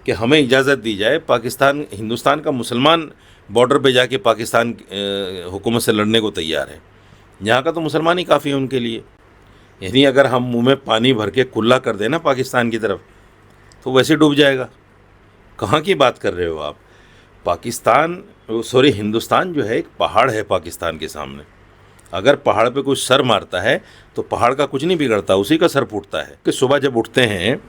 कि हमें इजाज़त दी जाए, पाकिस्तान हिंदुस्तान का मुसलमान बॉर्डर पे जाके पाकिस्तान हुकूमत से लड़ने को तैयार है। यहाँ का तो मुसलमान ही काफ़ी है उनके लिए। यानी अगर हम मुंह में पानी भर के कुल्ला कर देना पाकिस्तान की तरफ तो वैसे डूब जाएगा। कहाँ की बात कर रहे हो आप? हिंदुस्तान जो है एक पहाड़ है पाकिस्तान के सामने। अगर पहाड़ पे कोई सर मारता है तो पहाड़ का कुछ नहीं बिगड़ता, उसी का सर फूटता है। कि सुबह जब उठते हैं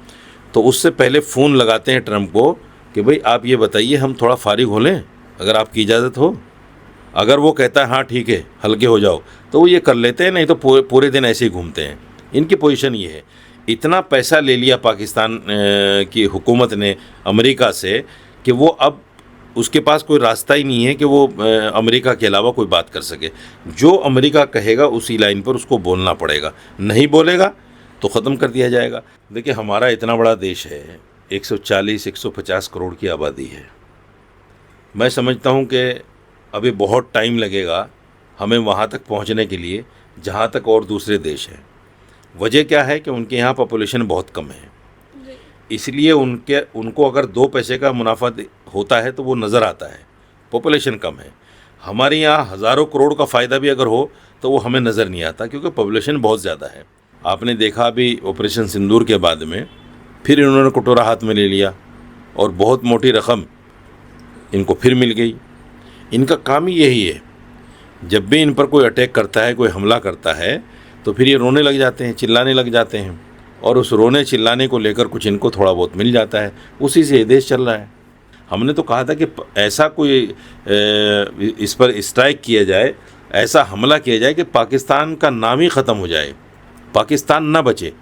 तो उससे पहले फ़ोन लगाते हैं ट्रंप को कि भाई आप ये बताइए हम थोड़ा फारिग हो लें, अगर आपकी इजाज़त हो। अगर वो कहता है हाँ ठीक है हल्के हो जाओ, तो वो ये कर लेते हैं, नहीं तो पूरे दिन ऐसे ही घूमते हैं। इनकी पोजीशन ये है। इतना पैसा ले लिया पाकिस्तान की हुकूमत ने अमेरिका से कि वो अब उसके पास कोई रास्ता ही नहीं है कि वो अमेरिका के अलावा कोई बात कर सके। जो अमेरिका कहेगा उसी लाइन पर उसको बोलना पड़ेगा, नहीं बोलेगा तो ख़त्म कर दिया जाएगा। देखिए हमारा इतना बड़ा देश है, 140-150 करोड़ की आबादी है। मैं समझता हूँ कि अभी बहुत टाइम लगेगा हमें वहाँ तक पहुँचने के लिए जहाँ तक और दूसरे देश हैं। वजह क्या है कि उनके यहाँ पॉपुलेशन बहुत कम है, इसलिए उनको अगर 2 पैसे का मुनाफा होता है तो वो नज़र आता है। पॉपुलेशन कम है। हमारे यहाँ हज़ारों करोड़ का फ़ायदा भी अगर हो तो वो हमें नज़र नहीं आता, क्योंकि पॉपुलेशन बहुत ज़्यादा है। आपने देखा अभी ऑपरेशन सिंदूर के बाद में फिर इन्होंने कटोरा हाथ में ले लिया और बहुत मोटी रकम इनको फिर मिल गई। इनका काम ही यही है, जब भी इन पर कोई अटैक करता है, कोई हमला करता है, तो फिर ये रोने लग जाते हैं, चिल्लाने लग जाते हैं, और उस रोने चिल्लाने को लेकर कुछ इनको थोड़ा बहुत मिल जाता है। उसी से ये देश चल रहा है। हमने तो कहा था कि ऐसा कोई इस पर स्ट्राइक किया जाए, ऐसा हमला किया जाए कि पाकिस्तान का नाम ही ख़त्म हो जाए, पाकिस्तान ना बचे,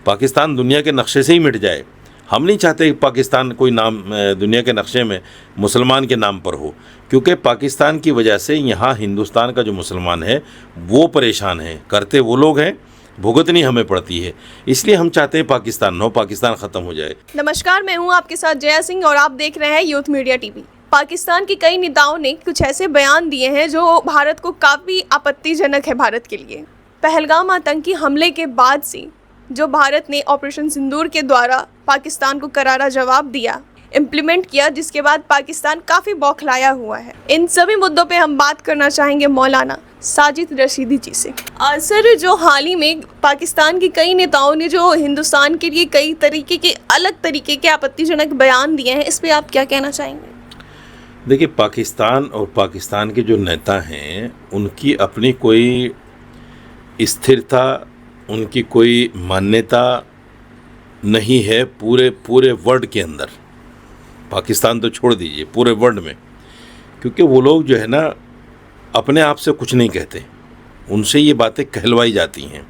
पाकिस्तान दुनिया के नक्शे से ही मिट जाए। हम नहीं चाहते कि पाकिस्तान कोई नाम दुनिया के नक्शे में मुसलमान के नाम पर हो, क्योंकि पाकिस्तान की वजह से यहाँ हिंदुस्तान का जो मुसलमान है वो परेशान है, करते वो लोग हैं, भुगतनी हमें पड़ती है। इसलिए हम चाहते हैं पाकिस्तान न हो, पाकिस्तान ख़त्म हो जाए। नमस्कार, मैं हूँ आपके साथ जया सिंह और आप देख रहे हैं यूथ मीडिया टीवी। पाकिस्तान के कई नेताओं ने कुछ ऐसे बयान दिए हैं जो भारत को काफ़ी आपत्तिजनक है भारत के लिए। पहलगाम आतंकी हमले के बाद से जो भारत ने ऑपरेशन सिंदूर के द्वारा पाकिस्तान को करारा जवाब दिया, इम्प्लीमेंट किया, जिसके बाद पाकिस्तान काफ़ी बौखलाया हुआ है। इन सभी मुद्दों पे हम बात करना चाहेंगे मौलाना साजिद रशीदी जी से। सर, जो हाल ही में पाकिस्तान के कई नेताओं ने जो हिंदुस्तान के लिए कई तरीके के अलग तरीके के आपत्तिजनक बयान दिए हैं, इस पे आप क्या कहना चाहेंगे? देखिए, पाकिस्तान और पाकिस्तान के जो नेता हैं उनकी अपनी कोई स्थिरता, उनकी कोई मान्यता नहीं है पूरे वर्ल्ड के अंदर। पाकिस्तान तो छोड़ दीजिए, पूरे वर्ल्ड में, क्योंकि वो लोग जो है ना अपने आप से कुछ नहीं कहते, उनसे ये बातें कहलवाई जाती हैं।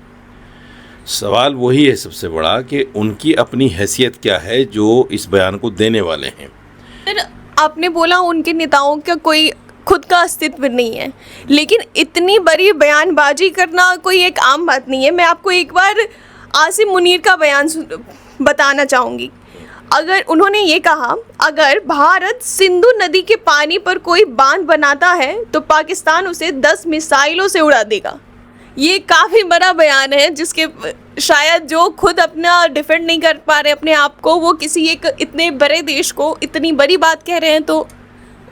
सवाल वही है सबसे बड़ा कि उनकी अपनी हैसियत क्या है जो इस बयान को देने वाले हैं। सर, आपने बोला उनके नेताओं का कोई खुद का अस्तित्व नहीं है, लेकिन इतनी बड़ी बयानबाजी करना कोई एक आम बात नहीं है। मैं आपको एक बार आसिम मुनीर का बयान बताना चाहूँगी। अगर उन्होंने ये कहा, अगर भारत सिंधु नदी के पानी पर कोई बांध बनाता है तो पाकिस्तान उसे 10 मिसाइलों से उड़ा देगा। ये काफ़ी बड़ा बयान है, जिसके शायद जो खुद अपना डिफेंड नहीं कर पा रहे अपने आप को, वो किसी एक इतने बड़े देश को इतनी बड़ी बात कह रहे हैं, तो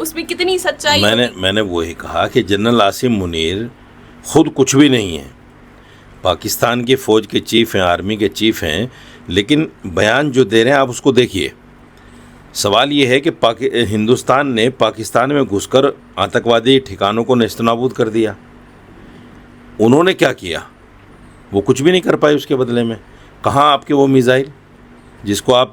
उसमें कितनी सच्चाई? मैंने वही कहा कि जनरल आसिम मुनीर खुद कुछ भी नहीं है, पाकिस्तान की फ़ौज के चीफ़ हैं, आर्मी के चीफ़ हैं, लेकिन बयान जो दे रहे हैं आप उसको देखिए। सवाल ये है कि हिंदुस्तान ने पाकिस्तान में घुसकर आतंकवादी ठिकानों को नेस्तनाबूद कर दिया। उन्होंने क्या किया? वो कुछ भी नहीं कर पाए उसके बदले में। कहाँ आपके वो मिसाइल जिसको आप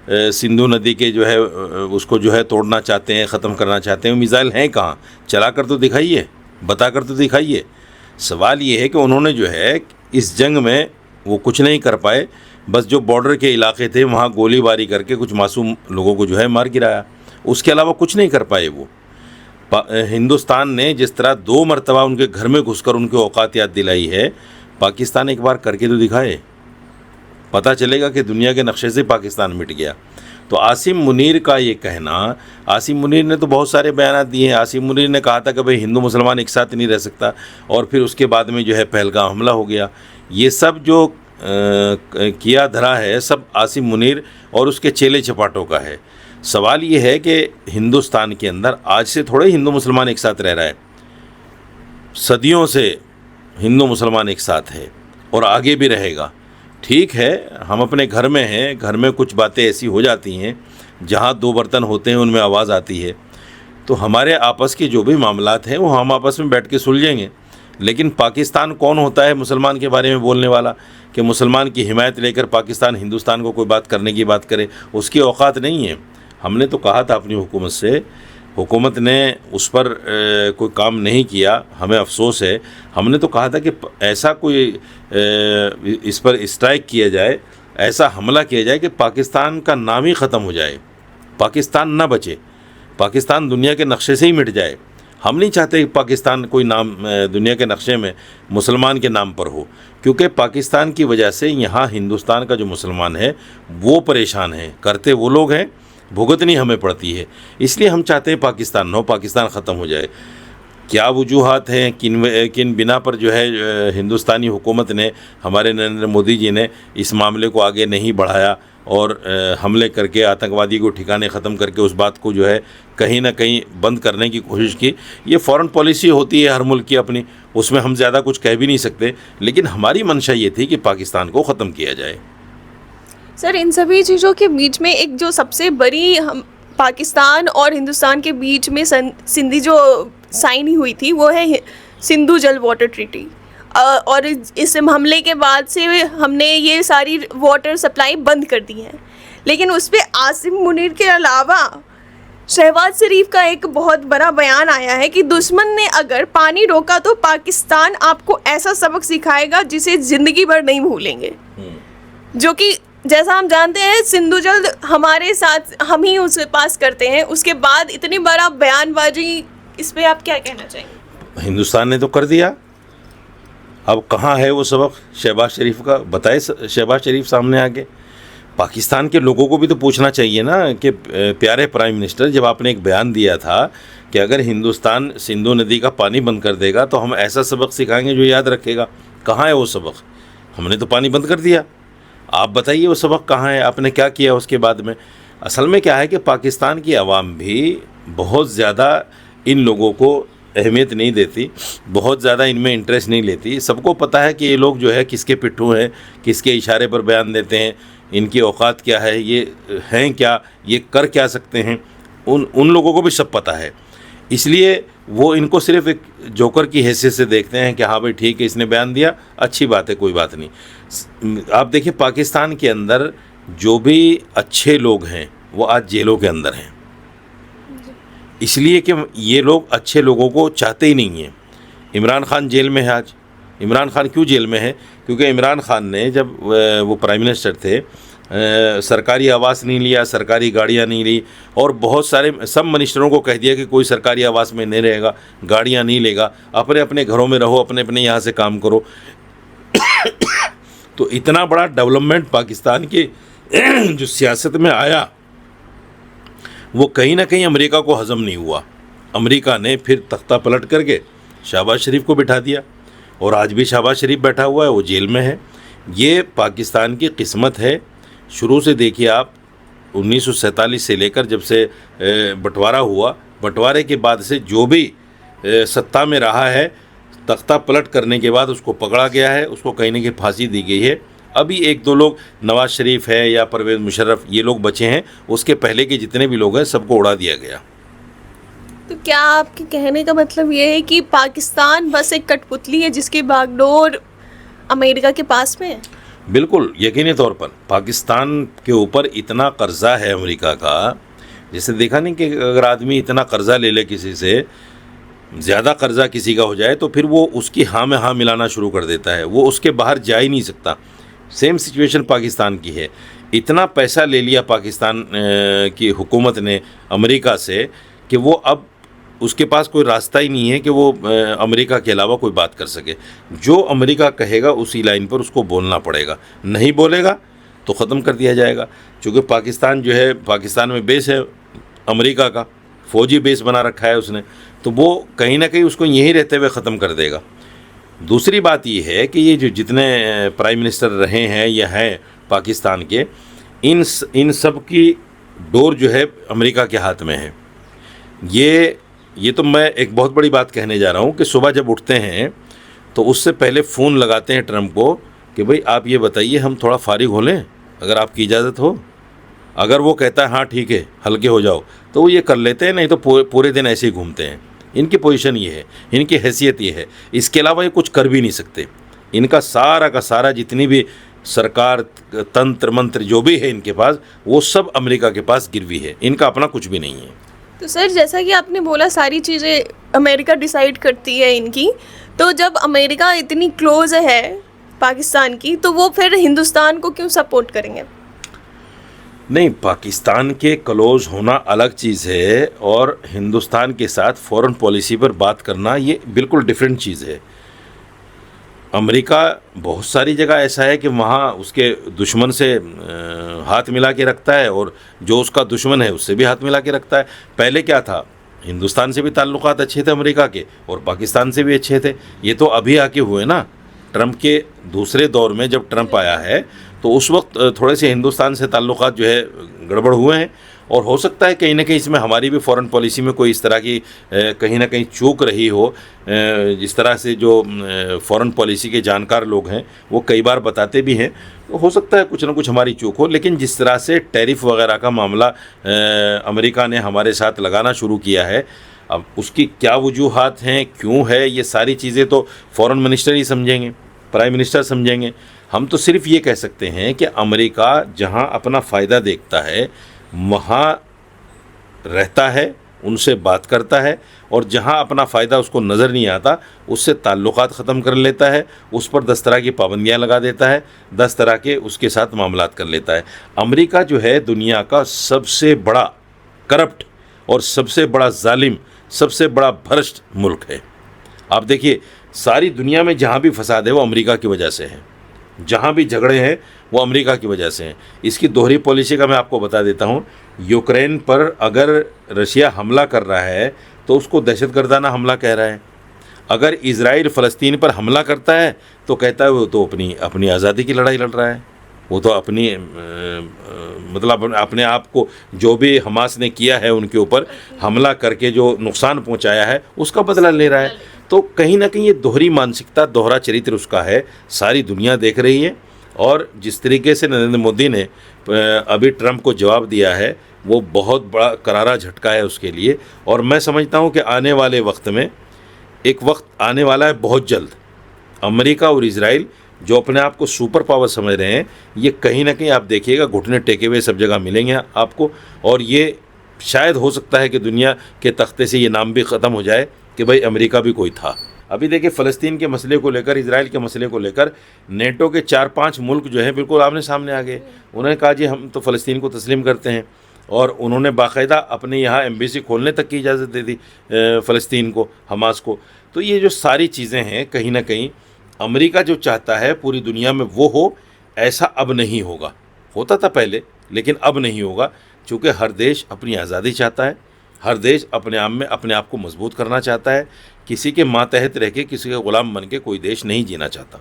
सिंधु नदी के जो है उसको जो है तोड़ना चाहते हैं, ख़त्म करना चाहते हैं, वो मिसाइल हैं कहाँ? चला कर तो दिखाइए, बता कर तो दिखाइए। सवाल ये है कि उन्होंने जो है इस जंग में वो कुछ नहीं कर पाए, बस जो बॉर्डर के इलाके थे वहाँ गोलीबारी करके कुछ मासूम लोगों को जो है मार गिराया, उसके अलावा कुछ नहीं कर पाए वो। हिंदुस्तान ने जिस तरह 2 मरतबा उनके घर में घुसकर उनकी औकात याद दिलाई है, पाकिस्तान एक बार करके तो दिखाए, पता चलेगा कि दुनिया के नक्शे से पाकिस्तान मिट गया। तो आसिम मुनीर का ये कहना, आसिम मुनीर ने तो बहुत सारे बयान दिए हैं। आसिम मुनीर ने कहा था कि भाई हिंदू मुसलमान एक साथ नहीं रह सकता, और फिर उसके बाद में जो है पहलगाम हमला हो गया। ये सब जो किया धरा है सब आसिम मुनीर और उसके चेले चपाटों का है। सवाल ये है कि हिंदुस्तान के अंदर आज से थोड़े हिंदू मुसलमान एक साथ रह रहा है, सदियों से हिंदू मुसलमान एक साथ है और आगे भी रहेगा। ठीक है, हम अपने घर में हैं, घर में कुछ बातें ऐसी हो जाती हैं जहाँ दो बर्तन होते हैं उनमें आवाज़ आती है, तो हमारे आपस के जो भी मामलात हैं वो हम आपस में बैठ के सुलझेंगे। लेकिन पाकिस्तान कौन होता है मुसलमान के बारे में बोलने वाला कि मुसलमान की हिमायत लेकर पाकिस्तान हिंदुस्तान को कोई बात करने की बात करे? उसकी औकात नहीं है। हमने तो कहा था अपनी हुकूमत से, हुकूमत ने उस पर कोई काम नहीं किया, हमें अफसोस है। हमने तो कहा था कि ऐसा कोई इस पर स्ट्राइक किया जाए, ऐसा हमला किया जाए कि पाकिस्तान का नाम ही ख़त्म हो जाए, पाकिस्तान ना बचे, पाकिस्तान दुनिया के नक्शे से ही मिट जाए। हम नहीं चाहते कि पाकिस्तान कोई नाम दुनिया के नक्शे में मुसलमान के नाम पर हो, क्योंकि पाकिस्तान की वजह से यहाँ हिंदुस्तान का जो मुसलमान है वो परेशान है, करते वो लोग हैं, भुगतनी हमें पड़ती है। इसलिए हम चाहते हैं पाकिस्तान न हो, पाकिस्तान ख़त्म हो जाए। क्या वजूहात हैं, किन बिना पर जो है हिंदुस्तानी हुकूमत ने, हमारे नरेंद्र मोदी जी ने इस मामले को आगे नहीं बढ़ाया और हमले करके आतंकवादी को ठिकाने ख़त्म करके उस बात को जो है कहीं ना कहीं बंद करने की कोशिश की। ये फ़ॉरेन पॉलिसी होती है हर मुल्क की अपनी, उसमें हम ज़्यादा कुछ कह भी नहीं सकते, लेकिन हमारी मंशा ये थी कि पाकिस्तान को ख़त्म किया जाए। सर, इन सभी चीज़ों के बीच में एक जो सबसे बड़ी पाकिस्तान और हिंदुस्तान के बीच में संधि जो साइन हुई थी वो है सिंधु जल वाटर ट्रीटी। और इस हमले के बाद से हमने ये सारी वाटर सप्लाई बंद कर दी है। लेकिन उस पर आसिम मुनीर के अलावा शहबाज शरीफ का एक बहुत बड़ा बयान आया है कि दुश्मन ने अगर पानी रोका तो पाकिस्तान आपको ऐसा सबक सिखाएगा जिसे ज़िंदगी भर नहीं भूलेंगे। जो कि जैसा हम जानते हैं सिंधु जल हमारे साथ हम ही उसे पास करते हैं, उसके बाद इतनी बड़ा बयानबाजी, इस पे आप क्या कहना चाहेंगे? हिंदुस्तान ने तो कर दिया, अब कहाँ है वो सबक शहबाज शरीफ का? बताए शहबाज शरीफ सामने आके। पाकिस्तान के लोगों को भी तो पूछना चाहिए ना कि प्यारे प्राइम मिनिस्टर, जब आपने एक बयान दिया था कि अगर हिंदुस्तान सिंधु नदी का पानी बंद कर देगा तो हम ऐसा सबक सिखाएंगे जो याद रखेगा, कहाँ है वो सबक? हमने तो पानी बंद कर दिया, आप बताइए वो सबक कहाँ है, आपने क्या किया उसके बाद में? असल में क्या है कि पाकिस्तान की आवाम भी बहुत ज़्यादा इन लोगों को अहमियत नहीं देती, बहुत ज़्यादा इनमें इंटरेस्ट नहीं लेती। सबको पता है कि ये लोग जो है किसके पिट्ठू हैं, किसके इशारे पर बयान देते हैं, इनकी औकात क्या है, ये हैं क्या, ये कर क्या सकते हैं, उन लोगों को भी सब पता है। इसलिए वो इनको सिर्फ एक जोकर की हैसियत से देखते हैं कि हाँ भाई ठीक है, इसने बयान दिया, अच्छी बात है, कोई बात नहीं। आप देखिए पाकिस्तान के अंदर जो भी अच्छे लोग हैं वो आज जेलों के अंदर हैं, इसलिए कि ये लोग अच्छे लोगों को चाहते ही नहीं हैं। इमरान खान जेल में है आज। इमरान खान क्यों जेल में है? क्योंकि इमरान खान ने जब वो प्राइम मिनिस्टर थे सरकारी आवास नहीं लिया, सरकारी गाड़ियाँ नहीं ली, और बहुत सारे सब मिनिस्टरों को कह दिया कि कोई सरकारी आवास में नहीं रहेगा, गाड़ियाँ नहीं लेगा, अपने अपने घरों में रहो, अपने अपने यहाँ से काम करो। तो इतना बड़ा डेवलपमेंट पाकिस्तान की जो सियासत में आया वो कहीं ना कहीं अमेरिका को हज़म नहीं हुआ। अमेरिका ने फिर तख्ता पलट करके शहबाज शरीफ को बिठा दिया, और आज भी शहबाज शरीफ बैठा हुआ है, वो जेल में है। ये पाकिस्तान की किस्मत है। शुरू से देखिए आप, 1947 से लेकर जब से बंटवारा हुआ, बंटवारे के बाद से जो भी सत्ता में रहा है, तख्ता पलट करने के बाद उसको पकड़ा गया है, उसको कहीं ना कहीं फांसी दी गई है। अभी एक दो लोग, नवाज़ शरीफ है या परवेज़ मुशर्रफ, ये लोग बचे हैं, उसके पहले के जितने भी लोग हैं सबको उड़ा दिया गया। तो क्या आपके कहने का मतलब ये है कि पाकिस्तान बस एक कठपुतली है जिसकी बागडोर अमेरिका के पास में है? बिल्कुल, यकीनी तौर पर पाकिस्तान के ऊपर इतना कर्जा है अमेरिका का, जैसे देखा नहीं कि अगर आदमी इतना कर्जा ले ले किसी से, ज़्यादा कर्जा किसी का हो जाए तो फिर वो उसकी हाँ में हाँ मिलाना शुरू कर देता है, वो उसके बाहर जा ही नहीं सकता। सेम सिचुएशन पाकिस्तान की है। इतना पैसा ले लिया पाकिस्तान की हुकूमत ने अमेरिका से कि वो अब उसके पास कोई रास्ता ही नहीं है कि वो अमेरिका के अलावा कोई बात कर सके। जो अमेरिका कहेगा उसी लाइन पर उसको बोलना पड़ेगा, नहीं बोलेगा तो ख़त्म कर दिया जाएगा। क्योंकि पाकिस्तान जो है, पाकिस्तान में बेस है अमेरिका का, फ़ौजी बेस बना रखा है उसने, तो वो कहीं ना कहीं उसको यहीं रहते हुए ख़त्म कर देगा। दूसरी बात ये है कि ये जो जितने प्राइम मिनिस्टर रहे हैं या हैं पाकिस्तान के, इन सब की डोर जो है अमेरिका के हाथ में है। ये तो मैं एक बहुत बड़ी बात कहने जा रहा हूँ कि सुबह जब उठते हैं तो उससे पहले फ़ोन लगाते हैं ट्रंप को कि भाई आप ये बताइए हम थोड़ा फारिग हो लें, अगर आपकी इजाज़त हो। अगर वो कहता है हाँ ठीक है हल्के हो जाओ, तो वो ये कर लेते हैं, नहीं तो पूरे दिन ऐसे ही घूमते हैं। इनकी पोजीशन ये है, इनकी हैसियत ये है, इसके अलावा ये कुछ कर भी नहीं सकते। इनका सारा का सारा जितनी भी सरकार, तंत्र मंत्र जो भी है इनके पास, वो सब अमेरिका के पास गिरवी है, इनका अपना कुछ भी नहीं है। तो सर जैसा कि आपने बोला सारी चीज़ें अमेरिका डिसाइड करती है इनकी, तो जब अमेरिका इतनी क्लोज है पाकिस्तान की, तो वो फिर हिंदुस्तान को क्यों सपोर्ट करेंगे? नहीं, पाकिस्तान के क्लोज होना अलग चीज़ है और हिंदुस्तान के साथ फॉरेन पॉलिसी पर बात करना ये बिल्कुल डिफरेंट चीज़ है। अमेरिका बहुत सारी जगह ऐसा है कि वहाँ उसके दुश्मन से हाथ मिला के रखता है और जो उसका दुश्मन है उससे भी हाथ मिला के रखता है। पहले क्या था, हिंदुस्तान से भी ताल्लुकात अच्छे थे अमेरिका के और पाकिस्तान से भी अच्छे थे। ये तो अभी आके हुए ना, ट्रंप के दूसरे दौर में जब ट्रंप आया है तो उस वक्त थोड़े से हिंदुस्तान से ताल्लुकात जो है गड़बड़ हुए हैं। और हो सकता है कहीं ना कहीं इसमें हमारी भी फॉरेन पॉलिसी में कोई इस तरह की कहीं ना कहीं चूक रही हो। जिस तरह से जो फॉरेन पॉलिसी के जानकार लोग हैं वो कई बार बताते भी हैं, तो हो सकता है कुछ ना कुछ हमारी चूक हो। लेकिन जिस तरह से टैरिफ वगैरह का मामला अमेरिका ने हमारे साथ लगाना शुरू किया है, अब उसकी क्या वजूहात हैं, क्यों है, ये सारी चीज़ें तो फॉरेन मिनिस्टर ही समझेंगे, प्राइम मिनिस्टर समझेंगे। हम तो सिर्फ ये कह सकते हैं कि अमेरिका जहाँ अपना फ़ायदा देखता है वहाँ रहता है, उनसे बात करता है, और जहाँ अपना फ़ायदा उसको नज़र नहीं आता उससे ताल्लुकात ख़त्म कर लेता है, उस पर 10 तरह की पाबंदियाँ लगा देता है, 10 तरह के उसके साथ मामलात कर लेता है। अमेरिका जो है दुनिया का सबसे बड़ा करप्ट और सबसे बड़ा जालिम, सबसे बड़ा भ्रष्ट मुल्क है। आप देखिए सारी दुनिया में जहाँ भी फसाद है वो अमेरिका की वजह से है, जहाँ भी झगड़े हैं वो अमेरिका की वजह से हैं। इसकी दोहरी पॉलिसी का मैं आपको बता देता हूँ। यूक्रेन पर अगर रशिया हमला कर रहा है तो उसको दहशतगर्दाना हमला कह रहा है। अगर इजराइल फ़लस्तीन पर हमला करता है तो कहता है वो तो अपनी आज़ादी की लड़ाई लड़ रहा है, वो तो मतलब अपने आप को जो भी हमास ने किया है उनके ऊपर हमला करके जो नुकसान पहुंचाया है उसका बदला ले रहा है। तो कहीं ना कहीं ये दोहरी मानसिकता, दोहरा चरित्र उसका है, सारी दुनिया देख रही है। और जिस तरीके से नरेंद्र मोदी ने अभी ट्रंप को जवाब दिया है वो बहुत बड़ा करारा झटका है उसके लिए। और मैं समझता हूँ कि आने वाले वक्त में एक वक्त आने वाला है बहुत जल्द, अमेरिका और इजराइल जो अपने आप को सुपर पावर समझ रहे हैं, ये कहीं ना कहीं आप देखिएगा घुटने टेके हुए सब जगह मिलेंगे आपको। और ये शायद हो सकता है कि दुनिया के तख्ते से ये नाम भी ख़त्म हो जाए कि भाई अमेरिका भी कोई था। अभी देखिए फ़लस्तीन के मसले को लेकर, इजराइल के मसले को लेकर नेटो के 4-5 मुल्क जो हैं बिल्कुल आमने सामने आ गए। उन्होंने कहा जी हम तो फ़लस्तीन को तस्लीम करते हैं, और उन्होंने बाकायदा अपने यहाँ एम्बेसी खोलने तक की इजाज़त दे दी फ़लस्तीन को, हमास को। तो ये जो सारी चीज़ें हैं कहीं ना कहीं अमेरिका जो चाहता है पूरी दुनिया में वो हो, ऐसा अब नहीं होगा। होता था पहले लेकिन अब नहीं होगा, क्योंकि हर देश अपनी आज़ादी चाहता है, हर देश अपने आप में अपने आप को मजबूत करना चाहता है। किसी के मातहत रह के, किसी के ग़ुलाम बन के कोई देश नहीं जीना चाहता।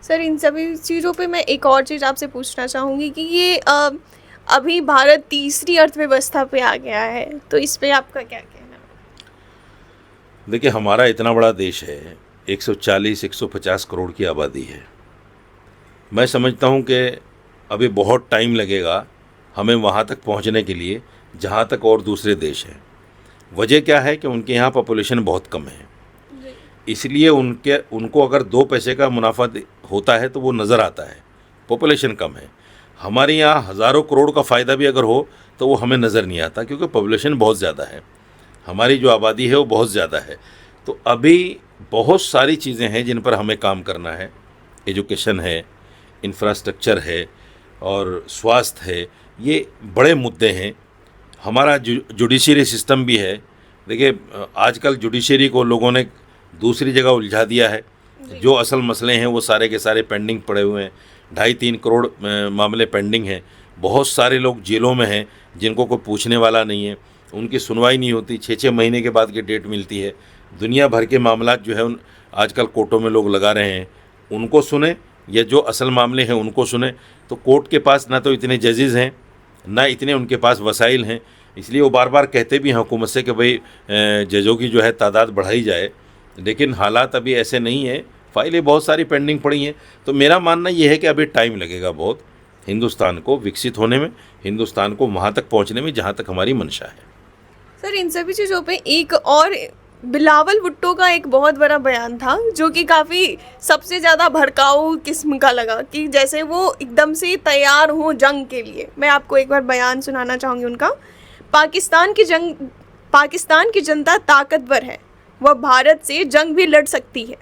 सर इन सभी चीज़ों पे मैं एक और चीज़ आपसे पूछना चाहूँगी कि ये अभी भारत तीसरी अर्थव्यवस्था पे आ गया है, तो इस पे आपका क्या कहना है? देखिए हमारा इतना बड़ा देश है, 140-150 करोड़ की आबादी है। मैं समझता हूँ कि अभी बहुत टाइम लगेगा हमें वहाँ तक पहुँचने के लिए जहाँ तक और दूसरे देश हैं। वजह क्या है कि उनके यहाँ पॉपुलेशन बहुत कम है, इसलिए उनको अगर 2 पैसे का मुनाफा होता है तो वो नज़र आता है, पॉपुलेशन कम है। हमारे यहाँ हज़ारों करोड़ का फ़ायदा भी अगर हो तो वो हमें नज़र नहीं आता, क्योंकि पॉपुलेशन बहुत ज़्यादा है, हमारी जो आबादी है वो बहुत ज़्यादा है। तो अभी बहुत सारी चीज़ें हैं जिन पर हमें काम करना है। एजुकेशन है, इंफ्रास्ट्रक्चर है और स्वास्थ्य है, ये बड़े मुद्दे हैं। हमारा जुडिशरी सिस्टम भी है। देखिए आजकल जुडिशरी को लोगों ने दूसरी जगह उलझा दिया है। जो असल मसले हैं वो सारे के सारे पेंडिंग पड़े हुए हैं। 2.5-3 करोड़ मामले पेंडिंग हैं। बहुत सारे लोग जेलों में हैं जिनको कोई पूछने वाला नहीं है, उनकी सुनवाई नहीं होती, 6-6 महीने के बाद की डेट मिलती है। दुनिया भर के मामलात जो है उन आजकल कोर्टों में लोग लगा रहे हैं, उनको सुने या जो असल मामले हैं उनको सुने। तो कोर्ट के पास ना तो इतने जजेस हैं, ना इतने उनके पास वसाइल हैं, इसलिए वो बार बार कहते भी हैं हुकूमत से कि भाई जजों की जो है तादाद बढ़ाई जाए, लेकिन हालात अभी ऐसे नहीं है, फाइलें बहुत सारी पेंडिंग पड़ी हैं। तो मेरा मानना ये है कि अभी टाइम लगेगा बहुत हिंदुस्तान को विकसित होने में, हिंदुस्तान को वहाँ तक पहुँचने में जहाँ तक हमारी मंशा है। सर इन सभी चीज़ों पे एक और बिलावल भुट्टो का एक बहुत बड़ा बयान था जो कि काफ़ी सबसे ज़्यादा भड़काऊ किस्म का लगा, कि जैसे वो एकदम से तैयार हों जंग के लिए। मैं आपको एक बार बयान सुनाना चाहूँगी उनका। पाकिस्तान की जनता ताकतवर है, वह भारत से जंग भी लड़ सकती है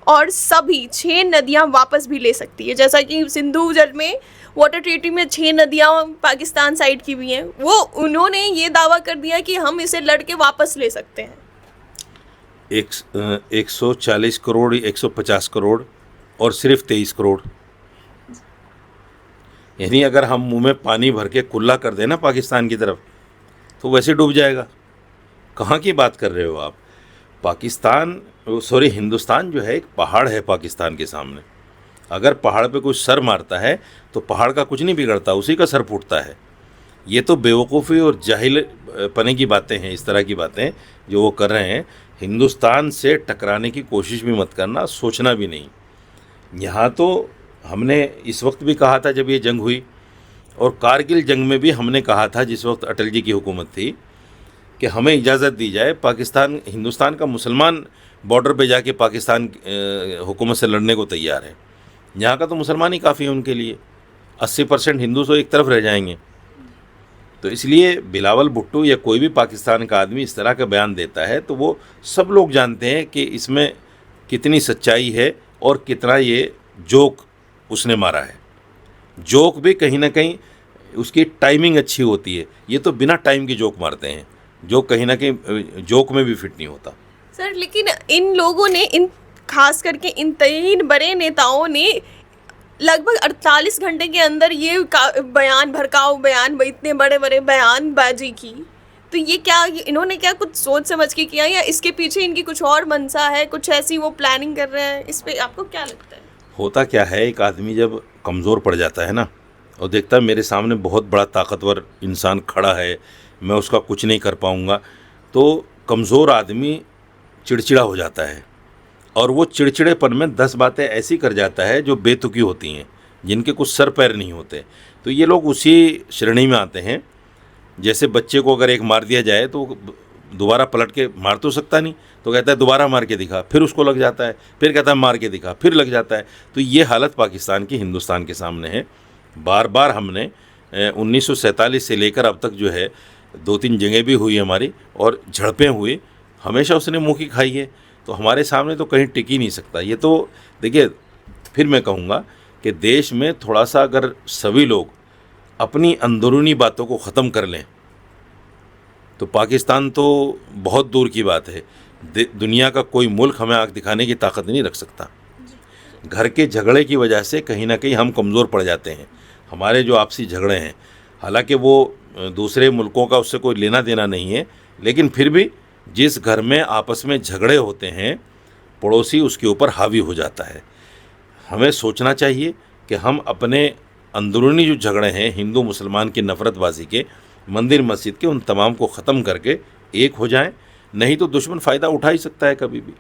और सभी 6 नदियाँ वापस भी ले सकती है। जैसा कि सिंधु जल में वाटर ट्रीटी में 6 नदियाँ पाकिस्तान साइड की भी हैं, वो उन्होंने ये दावा कर दिया कि हम इसे लड़ के वापस ले सकते हैं। 140 करोड़ 150 करोड़ और सिर्फ 23 करोड़, यानी अगर हम मुंह में पानी भर के कुल्ला कर देना पाकिस्तान की तरफ तो वैसे डूब जाएगा। कहाँ की बात कर रहे हो आप? हिंदुस्तान जो है एक पहाड़ है पाकिस्तान के सामने। अगर पहाड़ पे कोई सर मारता है तो पहाड़ का कुछ नहीं बिगड़ता, उसी का सर फूटता है। ये तो बेवकूफ़ी और जाहिल पने की बातें हैं, इस तरह की बातें जो वो कर रहे हैं। हिंदुस्तान से टकराने की कोशिश भी मत करना, सोचना भी नहीं। यहाँ तो हमने इस वक्त भी कहा था जब ये जंग हुई, और कारगिल जंग में भी हमने कहा था जिस वक्त अटल जी की हुकूमत थी, कि हमें इजाज़त दी जाए, हिंदुस्तान का मुसलमान बॉर्डर पे जाके पाकिस्तान हुकूमत से लड़ने को तैयार है। यहाँ का तो मुसलमान ही काफ़ी है उनके लिए, 80% हिंदू तो एक तरफ रह जाएंगे। तो इसलिए बिलावल भुट्टो या कोई भी पाकिस्तान का आदमी इस तरह का बयान देता है तो वो सब लोग जानते हैं कि इसमें कितनी सच्चाई है और कितना ये जोक उसने मारा है। जोक भी कहीं ना कहीं उसकी टाइमिंग अच्छी होती है, ये तो बिना टाइम की जोक मारते हैं, जो कहीं ना कहीं जोक में भी फिट नहीं होता। सर लेकिन इन लोगों ने, इन खास करके इन 3 बड़े नेताओं ने लगभग 48 घंटे के अंदर ये भड़काऊ बयान, इतने बड़े बड़े बयानबाजी की। तो ये क्या, इन्होंने क्या कुछ सोच समझ के किया, या इसके पीछे इनकी कुछ और मंशा है, कुछ ऐसी वो प्लानिंग कर रहे हैं? इस पे आपको क्या लगता है? होता क्या है, एक आदमी जब कमज़ोर पड़ जाता है ना, और देखता है मेरे सामने बहुत बड़ा ताकतवर इंसान खड़ा है, मैं उसका कुछ नहीं कर पाऊँगा, तो कमज़ोर आदमी चिड़चिड़ा हो जाता है, और वो चिड़चिड़ेपन में 10 बातें ऐसी कर जाता है जो बेतुकी होती हैं, जिनके कुछ सर पैर नहीं होते। तो ये लोग उसी श्रेणी में आते हैं। जैसे बच्चे को अगर एक मार दिया जाए तो दोबारा पलट के मार तो सकता नहीं, तो कहता है दोबारा मार के दिखा, फिर उसको लग जाता है, फिर कहता है मार के दिखा, फिर लग जाता है। तो ये हालत पाकिस्तान की हिंदुस्तान के सामने है। बार बार हमने 1947 से लेकर अब तक जो है 2-3 जंगें भी हुई हमारी और झड़पें हुई, हमेशा उसने मुँह की खाई है। तो हमारे सामने तो कहीं टिक ही नहीं सकता। ये तो देखिए, फिर मैं कहूँगा कि देश में थोड़ा सा अगर सभी लोग अपनी अंदरूनी बातों को ख़त्म कर लें तो पाकिस्तान तो बहुत दूर की बात है, दुनिया का कोई मुल्क हमें आँख दिखाने की ताकत नहीं रख सकता। घर के झगड़े की वजह से कहीं ना कहीं हम कमज़ोर पड़ जाते हैं। हमारे जो आपसी झगड़े हैं, हालांकि वो दूसरे मुल्कों का उससे कोई लेना देना नहीं है, लेकिन फिर भी जिस घर में आपस में झगड़े होते हैं, पड़ोसी उसके ऊपर हावी हो जाता है। हमें सोचना चाहिए कि हम अपने अंदरूनी जो झगड़े हैं, हिंदू मुसलमान की नफ़रतबाजी के, मंदिर मस्जिद के, उन तमाम को ख़त्म करके एक हो जाएं, नहीं तो दुश्मन फ़ायदा उठा ही सकता है कभी भी।